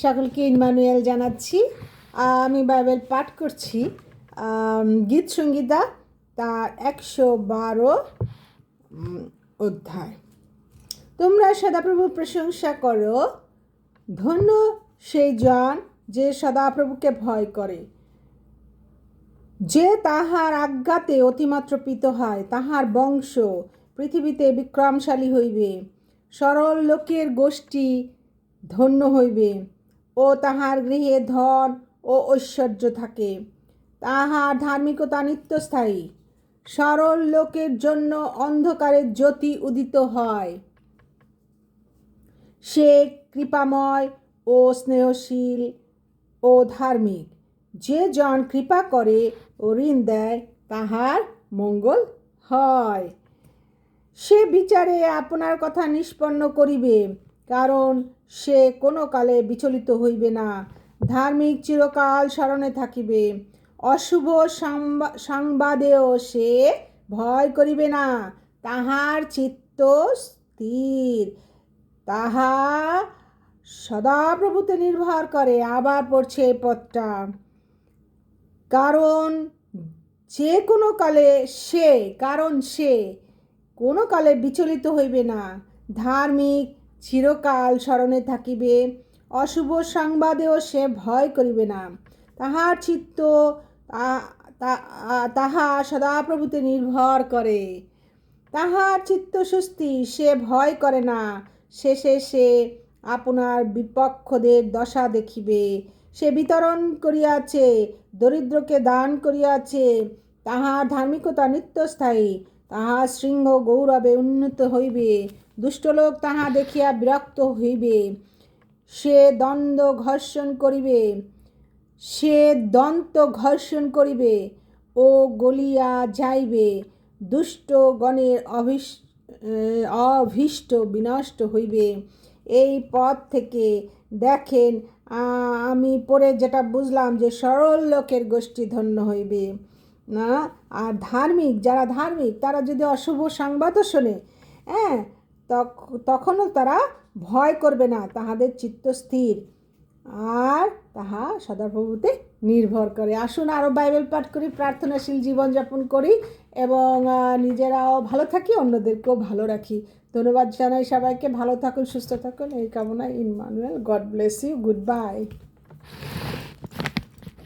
সকলকে ইম্মানুয়েল জানাচ্ছি। আমি বাইবেল পাঠ করছি গীত সংগীতা তার 112 অধ্যায়। তোমরা সদাপ্রভুর প্রশংসা করো, ধন্য সেই জন যে সদাপ্রভুকে ভয় করে, যে তাহার আজ্ঞাতে অতিমাত্র প্রীত হয়। তাহার বংশ পৃথিবীতে বিক্রমশালী হইবে, সরল লোকের গোষ্ঠী ধন্য হইবে ও তাহার গৃহে ধন ও ঐশ্বর্য থাকে। তাহার ধার্মিকতা নিত্যস্থায়ী, সরল লোকের জন্য অন্ধকারের জ্যোতি উদিত হয়। সে কৃপাময় ও স্নেহশীল ও ধার্মিক। যে জন কৃপা করে ও ঋণ দেয়, তাহার মঙ্গল হয়। সে বিচারে আপনার কথা নিষ্পন্ন করিবে, কারণ সে কোনো কালে বিচলিত হইবে না। ধার্মিক চিরকাল স্মরণে থাকিবে, অশুভ সংবাদেও সে ভয় করিবে না। তাহার চিত্ত স্থির, তাহা সদাপ্রভুতে নির্ভর করে। আবার পড়ছে এই পদটা, কারণ সে কোনো কালে বিচলিত হইবে না। ধার্মিক চিরকাল স্মরণে থাকিবে, অশুভ সংবাদেও সে ভয় করিবে না। তাহার চিত্ত তাহা সদাপ্রভুতে নির্ভর করে। তাহার চিত্ত সুস্থির, সে ভয় করে না। শেষে সে আপনার বিপক্ষদের দশা দেখিবে। সে বিতরণ করিয়াছে, দরিদ্রকে দান করিয়াছে। তাহার ধার্মিকতা নিত্যস্থায়ী, তাহার শৃঙ্গ গৌরবে উন্নীত হইবে। দুষ্টলোক তাহা দেখিয়া বিরক্ত হইবে। সে দন্ত ঘর্ষণ করিবে ও গলিয়া যাইবে। দুষ্টগণের অভীষ্ট বিনষ্ট হইবে। এই পদ থেকে দেখেন, আমি পড়ে যেটা বুঝলাম যে সরল লোকের গোষ্ঠী ধন্য হইবে না। আর যারা ধার্মিক তারা যদি অশুভ সংবাদও শোনে, তখনও তারা ভয় করবে না। তাহাদের চিত্ত স্থির আর তাহা সদাপ্রভুতে নির্ভর করে। আসুন আরও বাইবেল পাঠ করি, প্রার্থনাশীল জীবনযাপন করি এবং নিজেরাও ভালো থাকি, অন্যদেরকেও ভালো রাখি। ধন্যবাদ জানাই সবাইকে। ভালো থাকুন, সুস্থ থাকুন এই কামনায়। Emmanuel, God bless you, good by.